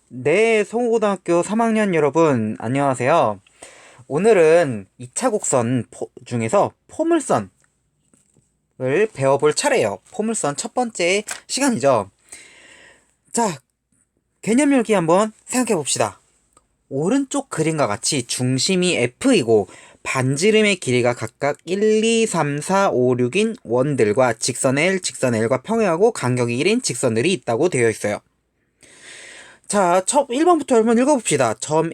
네, 송호고등학교 3학년 여러분, 안녕하세요. 오늘은 2차 곡선 중에서 포물선을 배워볼 차례예요. 포물선 첫 번째 시간이죠. 자, 개념 열기 한번 생각해 봅시다. 오른쪽 그림과 같이 중심이 F이고 반지름의 길이가 각각 1, 2, 3, 4, 5, 6인 원들과 직선 L, 직선 L과 평행하고 간격이 1인 직선들이 있다고 되어 있어요. 자, 1번부터 한번 읽어봅시다. 점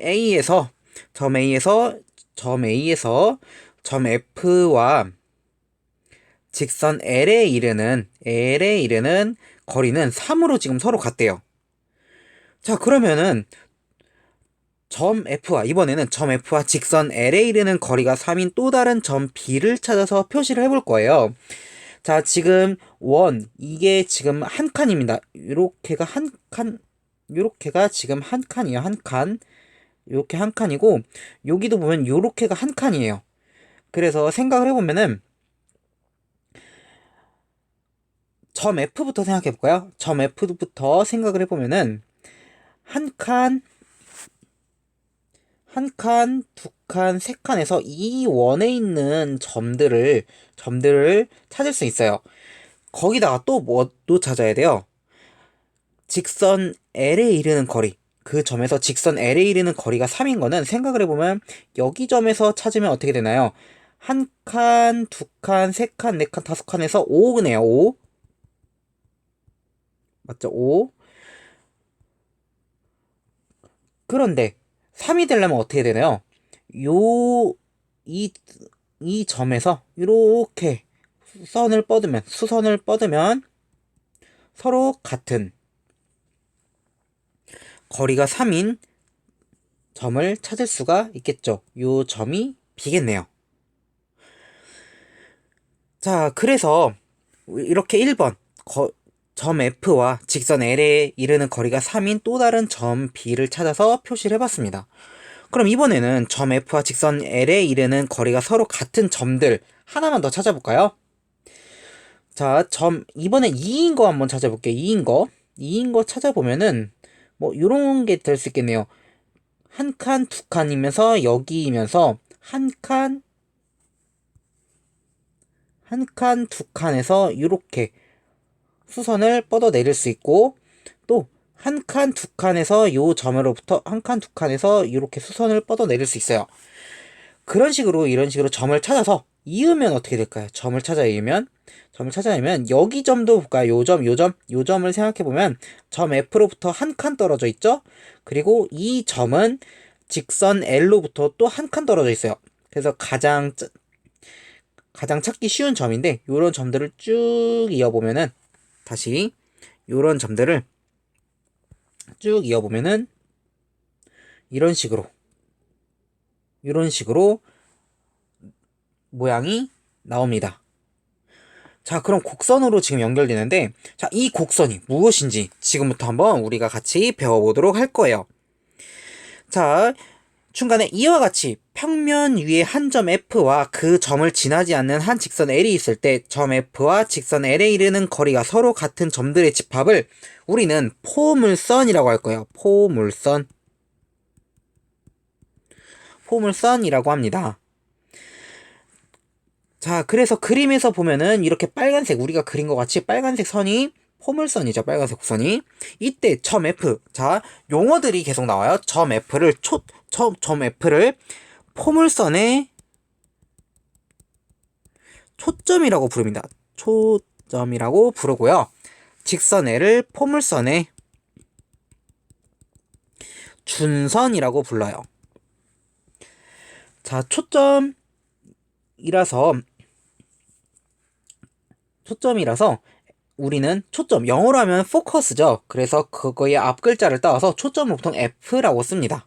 F와 직선 L에 이르는 거리는 3으로 지금 서로 같대요. 자, 그러면은 이번에는 점 F와 직선 L에 이르는 거리가 3인 또 다른 점 B를 찾아서 표시를 해볼 거예요. 자, 지금 이게 지금 한 칸입니다. 요렇게가 지금 한 칸이에요. 한 칸. 요렇게 한 칸이고, 여기도 보면 요렇게가 한 칸이에요. 그래서 생각을 해보면은, 점 F부터 생각해볼까요? 점 F부터 생각을 해보면은, 한 칸, 두 칸, 세 칸에서 이 원에 있는 점들을 찾을 수 있어요. 거기다가 또 찾아야 돼요. 직선 L에 이르는 거리. 그 점에서 직선 L에 이르는 거리가 3인 거는 생각을 해보면 여기 점에서 찾으면 어떻게 되나요? 한 칸, 두 칸, 세 칸, 네 칸, 다섯 칸에서 5네요. 5. 맞죠? 5. 그런데 3이 되려면 어떻게 되나요? 요, 이, 이 점에서 이렇게 수선을 뻗으면 서로 같은 거리가 3인 점을 찾을 수가 있겠죠. 요 점이 B겠네요. 자, 그래서 이렇게 1번 점 F와 직선 L에 이르는 거리가 3인 또 다른 점 B를 찾아서 표시를 해봤습니다. 그럼 이번에는 점 F와 직선 L에 이르는 거리가 서로 같은 점들 하나만 더 찾아볼까요? 자, 이번엔 2인 거 한번 찾아볼게요. 2인 거 찾아보면은 뭐 요런 게 될 수 있겠네요. 한 칸, 두 칸이면서 여기이면서 두 칸에서 이렇게 수선을 뻗어 내릴 수 있고, 또 한 칸, 두 칸에서 요 점으로부터 한 칸, 두 칸에서 이렇게 수선을 뻗어 내릴 수 있어요. 이런 식으로 점을 찾아서 이으면 어떻게 될까요? 점을 찾아 이으면 여기 점도 볼까요? 요 점을 생각해 보면 점 F로부터 한 칸 떨어져 있죠? 그리고 이 점은 직선 L로부터 또 한 칸 떨어져 있어요. 그래서 가장 찾기 쉬운 점인데, 요런 점들을 쭉 이어보면은 다시 요런 점들을 쭉 이어보면은 이런 식으로 모양이 나옵니다. 자, 그럼 곡선으로 지금 연결되는데, 자, 이 곡선이 무엇인지 지금부터 한번 우리가 같이 배워보도록 할 거예요. 자, 중간에 이와 같이 평면 위에 한 점 F와 그 점을 지나지 않는 한 직선 L이 있을 때 점 F와 직선 L에 이르는 거리가 서로 같은 점들의 집합을 우리는 포물선이라고 할 거예요. 포물선이라고 합니다. 자, 그래서 그림에서 보면은 이렇게 우리가 그린 것 같이 빨간색 선이 포물선이죠. 빨간색 곡선이. 이때 점 F. 자, 용어들이 계속 나와요. 점 F를 포물선의 초점이라고 부릅니다. 초점이라고 부르고요. 직선 L을 포물선의 준선이라고 불러요. 자, 초점이라서 우리는 영어로 하면 포커스죠. 그래서 그거의 앞 글자를 따와서 초점을 보통 F라고 씁니다.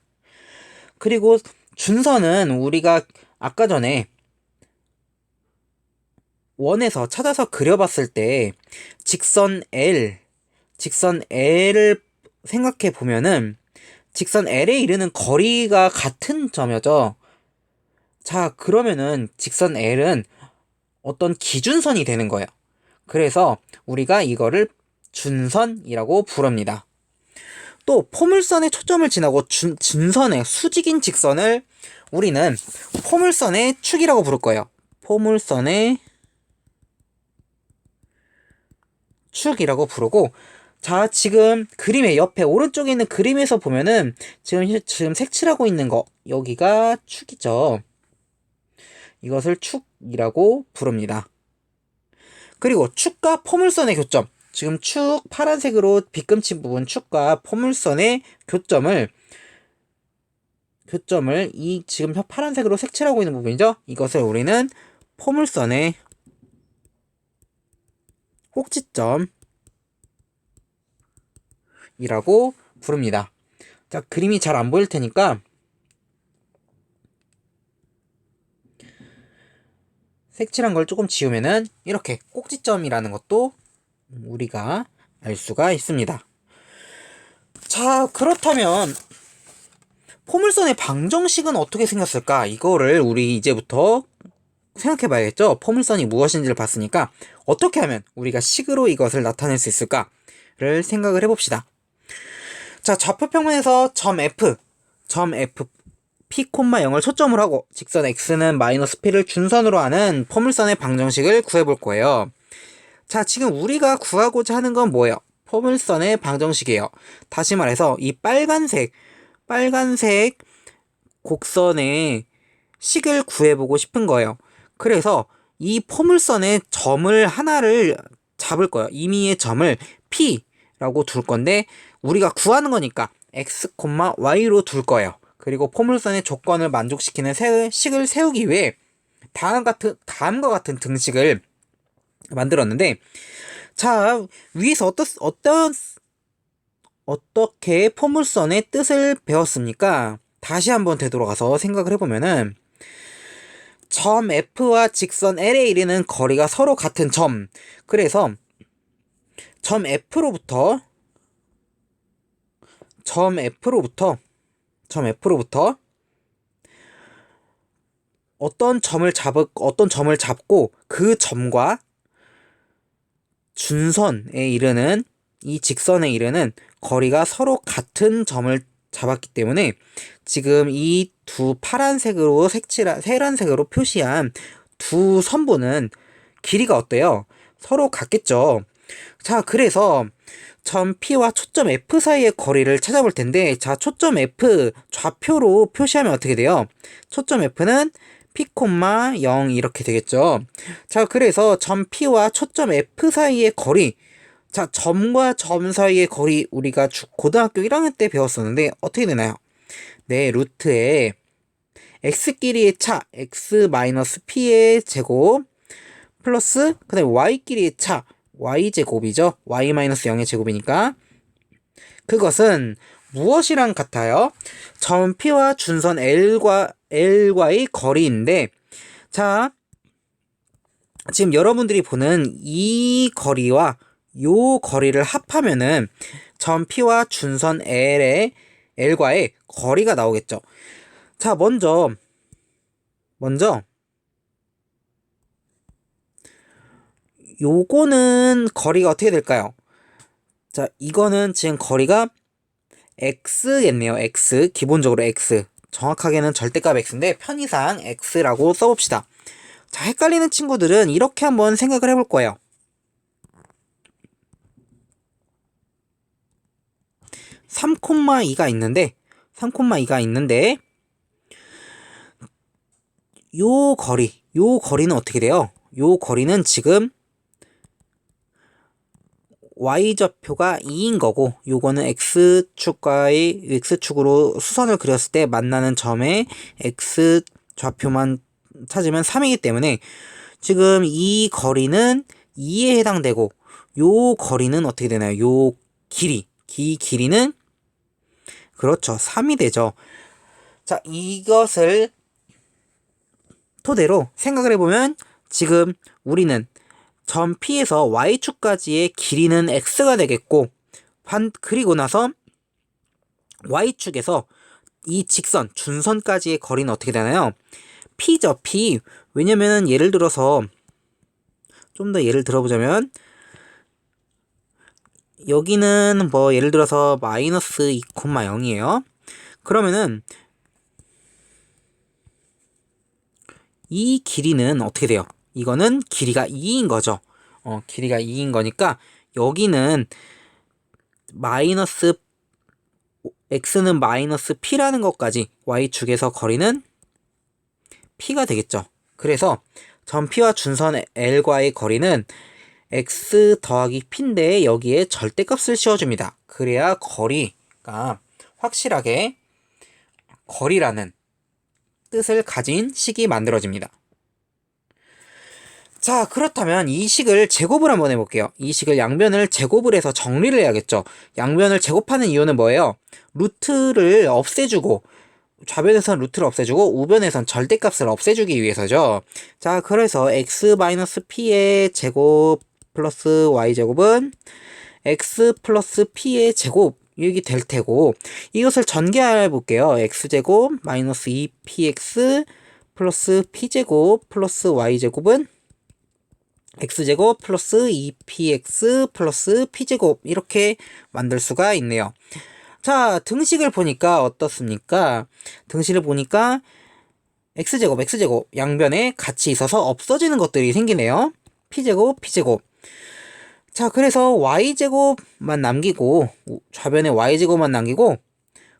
그리고 준선은 우리가 아까 전에 원에서 찾아서 그려봤을 때 직선 L을 생각해 보면은 직선 L에 이르는 거리가 같은 점이죠. 자, 그러면은 직선 L은 어떤 기준선이 되는 거예요. 그래서 우리가 이거를 준선이라고 부릅니다. 또 포물선에 초점을 지나고 진선의 수직인 직선을 우리는 포물선의 축이라고 부를 거예요. 포물선의 축이라고 부르고, 자, 지금 그림의 옆에 오른쪽에 있는 그림에서 보면은 지금 색칠하고 있는 거, 여기가 축이죠. 이것을 축이라고 부릅니다. 그리고 축과 포물선의 교점, 지금 축 파란색으로 빗금친 부분 축과 포물선의 교점을 이 지금 파란색으로 색칠하고 있는 부분이죠. 이것을 우리는 포물선의 꼭지점이라고 부릅니다. 자, 그림이 잘 안 보일 테니까 색칠한 걸 조금 지우면은 이렇게 꼭지점이라는 것도 우리가 알 수가 있습니다. 자, 그렇다면 포물선의 방정식은 어떻게 생겼을까? 이거를 우리 이제부터 생각해 봐야겠죠? 포물선이 무엇인지를 봤으니까 어떻게 하면 우리가 식으로 이것을 나타낼 수 있을까를 생각을 해봅시다. 자, 좌표평면에서 점 F P, 0을 초점으로 하고 직선 X는 마이너스 P를 준선으로 하는 포물선의 방정식을 구해볼 거예요. 자, 지금 우리가 구하고자 하는 건 뭐예요? 포물선의 방정식이에요. 다시 말해서 이 빨간색 곡선의 식을 구해보고 싶은 거예요. 그래서 이 포물선의 점을 하나를 잡을 거예요. 임의의 점을 P라고 둘 건데 우리가 구하는 거니까 X, Y로 둘 거예요. 그리고 포물선의 조건을 만족시키는 식을 세우기 위해 다음과 같은 등식을 만들었는데, 자, 위에서 어떻게 포물선의 뜻을 배웠습니까? 다시 한번 되돌아가서 생각을 해보면은 점 F와 직선 L에 이르는 거리가 서로 같은 점, 그래서 점 F로부터 어떤 점을 잡고 그 점과 준선에 이르는 이 직선에 이르는 거리가 서로 같은 점을 잡았기 때문에 지금 이 두 파란색으로 표시한 두 선부는 길이가 어때요? 서로 같겠죠. 자, 그래서 점 P와 초점 F 사이의 거리를 찾아볼 텐데, 자, 초점 F 좌표로 표시하면 어떻게 돼요? 초점 F는 P, 0 이렇게 되겠죠. 자, 그래서 점 P와 초점 F 사이의 거리, 자, 점과 점 사이의 거리 우리가 고등학교 1학년 때 배웠었는데 어떻게 되나요? 네, 루트에 x끼리의 차, x-p의 제곱 플러스 그 다음에 y끼리의 차, y제곱이죠. y-0의 제곱이니까 그것은 무엇이랑 같아요? 점 P와 준선 L과의 거리인데, 자, 지금 여러분들이 보는 이 거리와 요 거리를 합하면은 점 P와 준선 L과의 거리가 나오겠죠. 자, 먼저 요거는 거리가 어떻게 될까요? 자, 이거는 지금 거리가 x겠네요. x, 기본적으로 x, 정확하게는 절대값 x인데 편의상 x라고 써봅시다. 자, 헷갈리는 친구들은 이렇게 한번 생각을 해볼 거예요. 3,2가 있는데 요 거리는 어떻게 돼요? 요 거리는 지금 y좌표가 2인 거고, 요거는 x축으로 수선을 그렸을 때 만나는 점의 x좌표만 찾으면 3이기 때문에 지금 이 거리는 2에 해당되고, 요 거리는 어떻게 되나요? 요 길이는 그렇죠, 3이 되죠. 자, 이것을 토대로 생각을 해보면 지금 우리는 점 P에서 Y축까지의 길이는 X가 되겠고, 그리고 나서 Y축에서 이 직선, 준선까지의 거리는 어떻게 되나요? P죠, P. 왜냐면은 예를 들어서 좀 더 예를 들어보자면 여기는 뭐 예를 들어서 마이너스 2,0이에요. 그러면은 이 길이는 어떻게 돼요? 이거는 길이가 2인 거죠. 길이가 2인 거니까 여기는 마이너스 x는 마이너스 p라는 것까지 y축에서 거리는 p가 되겠죠. 그래서 점P와 준선 L과의 거리는 x 더하기 p인데 여기에 절대값을 씌워줍니다. 그래야 거리가 확실하게 거리라는 뜻을 가진 식이 만들어집니다. 자, 그렇다면 이 식을 제곱을 한번 해볼게요. 이 식을 양변을 제곱을 해서 정리를 해야겠죠. 양변을 제곱하는 이유는 뭐예요? 루트를 없애주고 좌변에선 루트를 없애주고 우변에선 절대값을 없애주기 위해서죠. 자, 그래서 x-p의 제곱 플러스 y제곱은 x 플러스 p의 제곱 이렇게 될 테고 이것을 전개해 볼게요. x제곱 마이너스 2px 플러스 p제곱 플러스 y제곱은 x제곱 플러스 2px 플러스 p제곱 이렇게 만들 수가 있네요. 자, 등식을 보니까 어떻습니까? 등식을 보니까 x제곱 양변에 같이 있어서 없어지는 것들이 생기네요. p제곱 p제곱. 자, 그래서 y제곱만 남기고 좌변에 y제곱만 남기고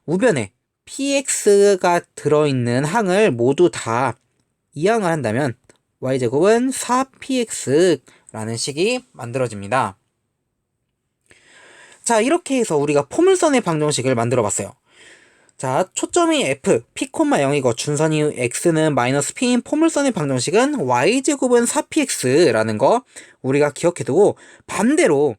우변에 px가 들어있는 항을 모두 다 이항을 한다면 y제곱은 4px라는 식이 만들어집니다. 자, 이렇게 해서 우리가 포물선의 방정식을 만들어 봤어요. 자, 초점이 f, p,0이고 준선이 x는 마이너스 p인 포물선의 방정식은 y제곱은 4px라는 거 우리가 기억해두고 반대로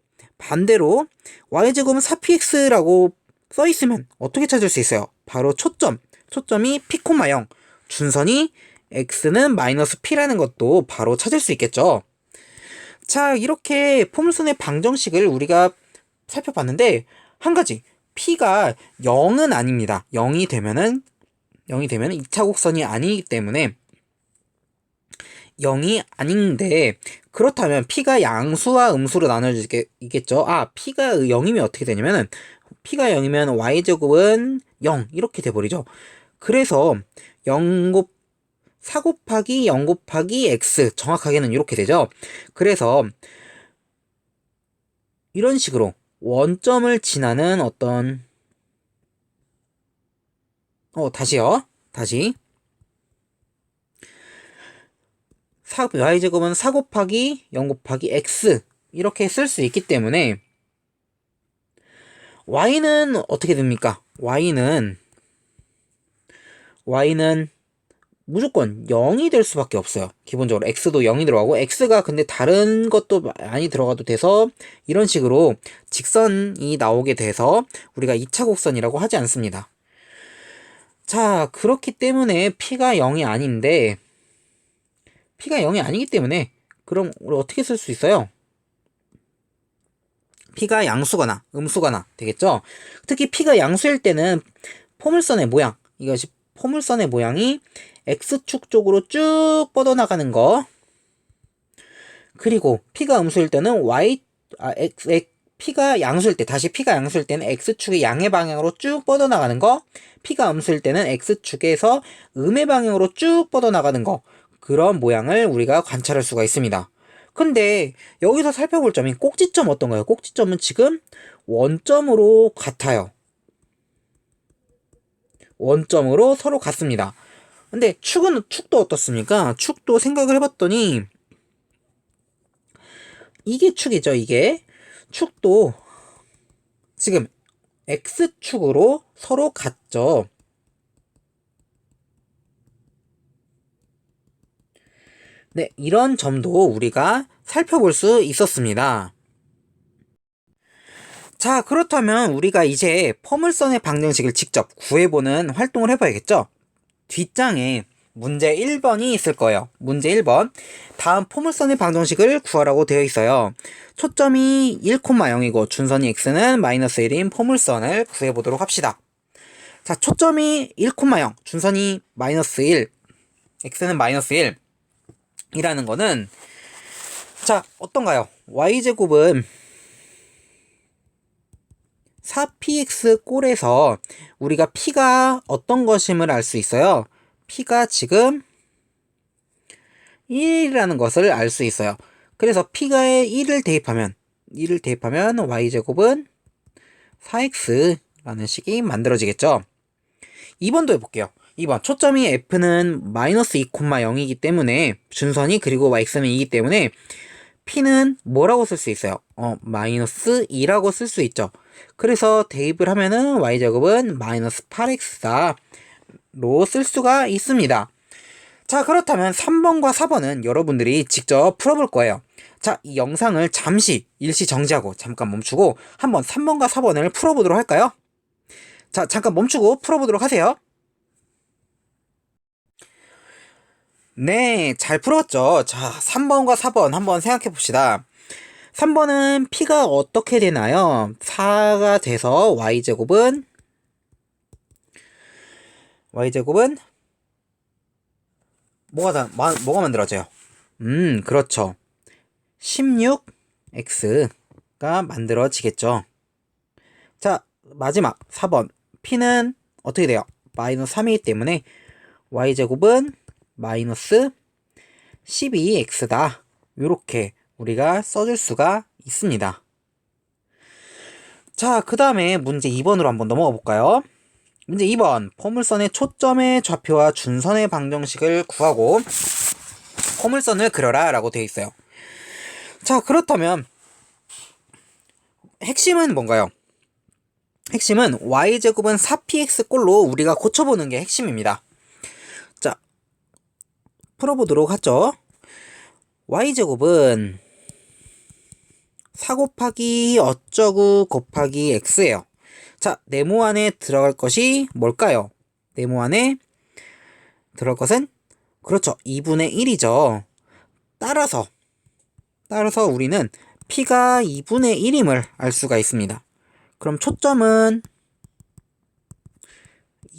y제곱은 4px라고 써있으면 어떻게 찾을 수 있어요? 바로 초점이 p,0 준선이 x는 마이너스 p라는 것도 바로 찾을 수 있겠죠. 자, 이렇게 포물선의 방정식을 우리가 살펴봤는데 한 가지 p가 0은 아닙니다. 0이 되면은 2차 곡선이 아니기 때문에 0이 아닌데 그렇다면 p가 양수와 음수로 나눠지겠죠. p가 0이면 어떻게 되냐면은 p가 0이면 y제곱은 0 이렇게 돼버리죠. 그래서 4 곱하기 0 곱하기 x 정확하게는 이렇게 되죠. 그래서 이런 식으로 원점을 지나는 어떤 다시 y제곱은 4 곱하기 0 곱하기 x 이렇게 쓸 수 있기 때문에 y는 어떻게 됩니까? y는 무조건 0이 될 수밖에 없어요. 기본적으로 x도 0이 들어가고 x가 근데 다른 것도 많이 들어가도 돼서 이런 식으로 직선이 나오게 돼서 우리가 2차 곡선이라고 하지 않습니다. 자, 그렇기 때문에 p가 0이 아닌데 p가 0이 아니기 때문에 그럼 우리 어떻게 쓸 수 있어요? p가 양수거나 음수거나 되겠죠? 특히 p가 양수일 때는 포물선의 모양 이것이 포물선의 모양이 x축 쪽으로 쭉 뻗어나가는 거 그리고 p가 음수일 때는 p가 양수일 때는 x축의 양의 방향으로 쭉 뻗어나가는 거 p가 음수일 때는 x축에서 음의 방향으로 쭉 뻗어나가는 거 그런 모양을 우리가 관찰할 수가 있습니다. 근데 여기서 살펴볼 점이 꼭지점 어떤가요? 꼭지점은 지금 원점으로 같아요. 원점으로 서로 같습니다. 근데 축도 어떻습니까? 축도 생각을 해봤더니 이게 축이죠. 이게 축도 지금 x축으로 서로 같죠. 네, 이런 점도 우리가 살펴볼 수 있었습니다. 자, 그렇다면 우리가 이제 포물선의 방정식을 직접 구해보는 활동을 해봐야겠죠? 뒷장에 문제 1번이 있을 거예요. 문제 1번. 다음 포물선의 방정식을 구하라고 되어 있어요. 초점이 1,0이고 준선이 x는 마이너스 1인 포물선을 구해보도록 합시다. 자, 초점이 1,0, 준선이 마이너스 1, x는 마이너스 1 이라는 거는 자, 어떤가요? y제곱은 4px 꼴에서 우리가 p가 어떤 것임을 알 수 있어요. p가 지금 1이라는 것을 알 수 있어요. 그래서 p가에 1을 대입하면 y제곱은 4x라는 식이 만들어지겠죠. 2번도 해볼게요. 2번 초점이 f는 마이너스 2,0이기 때문에 준선이 그리고 x는 2이기 때문에 p는 뭐라고 쓸 수 있어요? 마이너스 2라고 쓸 수 있죠. 그래서 대입을 하면은 y제곱은 마이너스 8x로 쓸 수가 있습니다. 자, 그렇다면 3번과 4번은 여러분들이 직접 풀어볼 거예요. 자, 이 영상을 잠시 일시 정지하고 잠깐 멈추고 한번 3번과 4번을 풀어보도록 할까요? 자, 잠깐 멈추고 풀어보도록 하세요. 네, 잘 풀었죠? 자, 3번과 4번 한번 생각해 봅시다. 3번은 p가 어떻게 되나요? 4가 돼서 y제곱은 뭐가 만들어져요? 그렇죠. 16x가 만들어지겠죠. 자, 마지막 4번 p는 어떻게 돼요? 마이너스 3이기 때문에 y제곱은 마이너스 12x다. 요렇게 우리가 써줄 수가 있습니다. 자, 그 다음에 문제 2번으로 한번 넘어가 볼까요? 문제 2번 포물선의 초점의 좌표와 준선의 방정식을 구하고 포물선을 그려라 라고 되어 있어요. 자, 그렇다면 핵심은 뭔가요? 핵심은 y제곱은 4px 꼴로 우리가 고쳐보는 게 핵심입니다. 자, 풀어보도록 하죠. y제곱은 4 곱하기 어쩌구 곱하기 x예요. 자, 네모 안에 들어갈 것이 뭘까요? 네모 안에 들어갈 것은 그렇죠. 2분의 1이죠. 따라서 우리는 p가 2분의 1임을 알 수가 있습니다. 그럼 초점은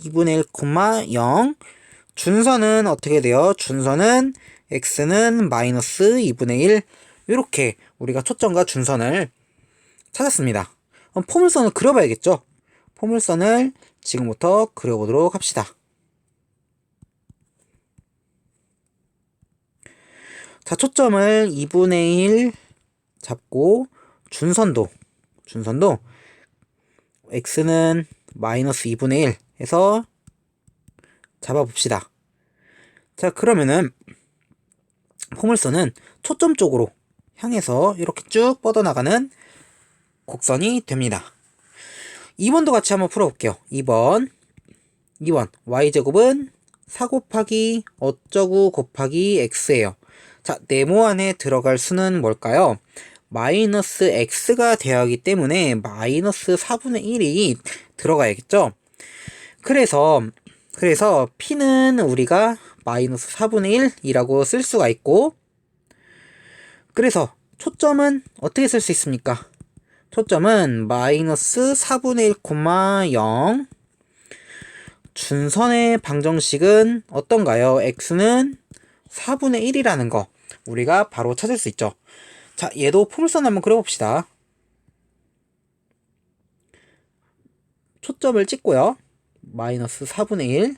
2분의 1, 0. 준선은 어떻게 돼요? 준선은 x는 마이너스 2분의 1. 이렇게 우리가 초점과 준선을 찾았습니다. 그럼 포물선을 그려봐야겠죠? 포물선을 지금부터 그려보도록 합시다. 자, 초점을 2분의 1 잡고 준선도 x는 마이너스 2분의 1 해서 잡아봅시다. 자, 그러면은 포물선은 초점 쪽으로 향해서 이렇게 쭉 뻗어나가는 곡선이 됩니다. 2번도 같이 한번 풀어볼게요. 2번 y제곱은 4 곱하기 어쩌구 곱하기 x예요. 자, 네모 안에 들어갈 수는 뭘까요? 마이너스 x가 되어야 하기 때문에 마이너스 4분의 1이 들어가야겠죠? 그래서 p는 우리가 마이너스 4분의 1이라고 쓸 수가 있고, 그래서 초점은 어떻게 쓸 수 있습니까? 초점은 마이너스 4분의 1, 0. 준선의 방정식은 어떤가요? x는 4분의 1이라는 거 우리가 바로 찾을 수 있죠. 자, 얘도 포물선 한번 그려봅시다. 초점을 찍고요. 마이너스 4분의 1.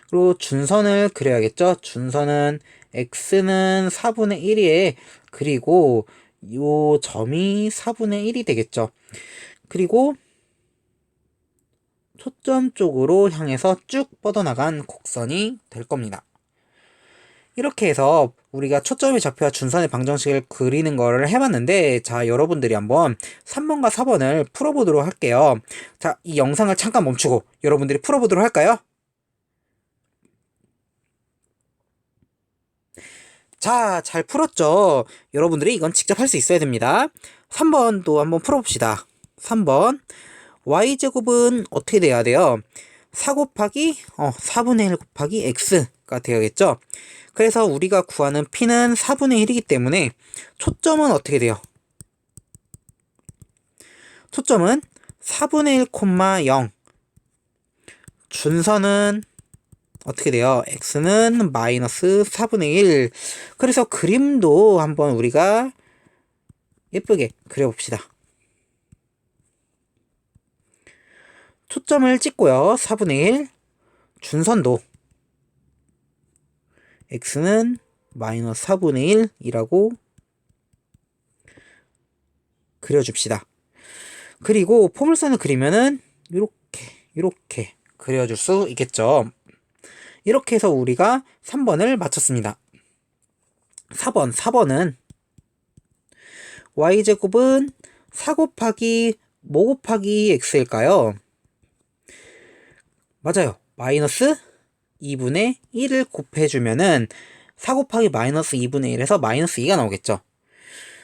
그리고 준선을 그려야겠죠. 준선은 x는 4분의 1이에 그리고 요 점이 4분의 1이 되겠죠. 그리고 초점 쪽으로 향해서 쭉 뻗어나간 곡선이 될 겁니다. 이렇게 해서 우리가 초점의 좌표와 준선의 방정식을 그리는 거를 해봤는데, 자, 여러분들이 한번 3번과 4번을 풀어보도록 할게요. 자, 이 영상을 잠깐 멈추고 여러분들이 풀어보도록 할까요? 자, 잘 풀었죠? 여러분들이 이건 직접 할 수 있어야 됩니다. 3번도 한번 풀어봅시다. 3번 y제곱은 어떻게 돼야 돼요? 4 곱하기 4분의 1 곱하기 x가 되어야겠죠? 그래서 우리가 구하는 p는 4분의 1이기 때문에 초점은 어떻게 돼요? 초점은 4분의 1, 0. 준선은 어떻게 돼요? x는 마이너스 4분의 1. 그래서 그림도 한번 우리가 예쁘게 그려봅시다. 초점을 찍고요. 4분의 1 준선도 x는 마이너스 4분의 1이라고 그려줍시다. 그리고 포물선을 그리면은 이렇게 그려줄 수 있겠죠. 이렇게 해서 우리가 3번을 맞췄습니다. 4번은 y제곱은 4 곱하기 뭐 곱하기 x일까요? 맞아요. 마이너스 2분의 1을 곱해주면은 4 곱하기 마이너스 2분의 1에서 마이너스 2가 나오겠죠.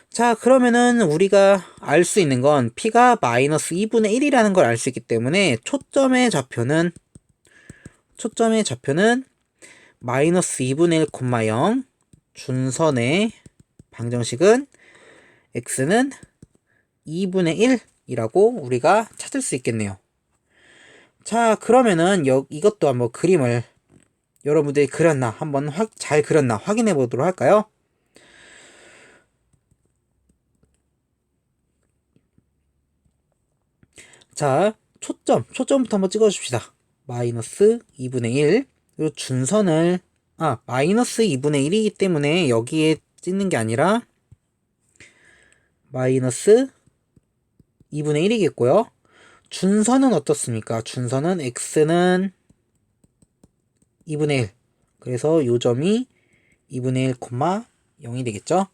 자, 그러면은 우리가 알 수 있는 건 p가 마이너스 2분의 1이라는 걸 알 수 있기 때문에 초점의 좌표는 마이너스 2분의 1, 0 준선의 방정식은 x는 2분의 1이라고 우리가 찾을 수 있겠네요. 자, 그러면은 이것도 한번 그림을 여러분들이 그렸나 한번 잘 그렸나 확인해 보도록 할까요? 자, 초점부터 한번 찍어줍시다. 마이너스 2분의 1 그리고 준선을 마이너스 2분의 1이기 때문에 여기에 찍는 게 아니라 마이너스 2분의 1이겠고요. 준선은 어떻습니까? 준선은 x는 2분의 1 그래서 요점이 2분의 1, 0이 되겠죠.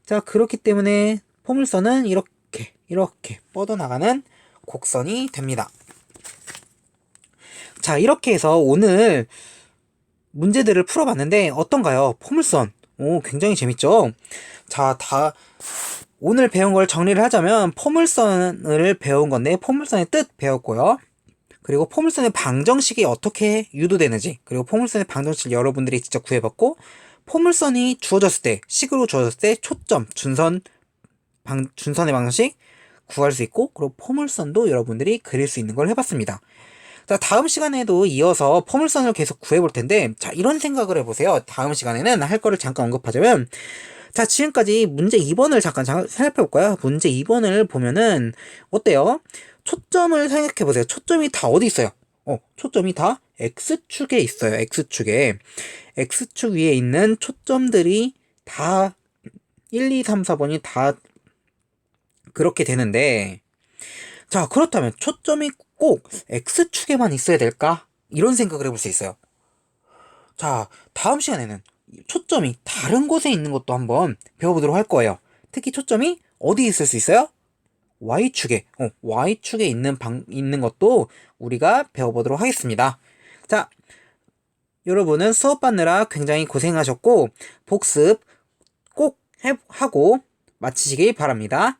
자, 그렇기 때문에 포물선은 이렇게 뻗어나가는 곡선이 됩니다. 자, 이렇게 해서 오늘 문제들을 풀어봤는데 어떤가요? 포물선. 굉장히 재밌죠? 자, 오늘 배운 걸 정리를 하자면 포물선을 배운 건데 포물선의 뜻 배웠고요. 그리고 포물선의 방정식이 어떻게 유도되는지, 그리고 포물선의 방정식을 여러분들이 직접 구해봤고, 포물선이 주어졌을 때, 식으로 주어졌을 때 초점, 준선의 방정식 구할 수 있고, 그리고 포물선도 여러분들이 그릴 수 있는 걸 해봤습니다. 자, 다음 시간에도 이어서 포물선을 계속 구해볼 텐데, 자, 이런 생각을 해보세요. 다음 시간에는 할 거를 잠깐 언급하자면, 자, 지금까지 문제 2번을 잠깐 살펴볼까요? 문제 2번을 보면은, 어때요? 초점을 생각해보세요. 초점이 다 어디 있어요? 초점이 다 X축에 있어요. X축에. X축 위에 있는 초점들이 다 1, 2, 3, 4번이 다 그렇게 되는데, 자, 그렇다면 초점이 꼭 X축에만 있어야 될까? 이런 생각을 해볼 수 있어요. 자, 다음 시간에는 초점이 다른 곳에 있는 것도 한번 배워보도록 할 거예요. 특히 초점이 어디 있을 수 있어요? Y축에, Y축에 있는 것도 우리가 배워보도록 하겠습니다. 자, 여러분은 수업 받느라 굉장히 고생하셨고, 복습 꼭 하고 마치시길 바랍니다.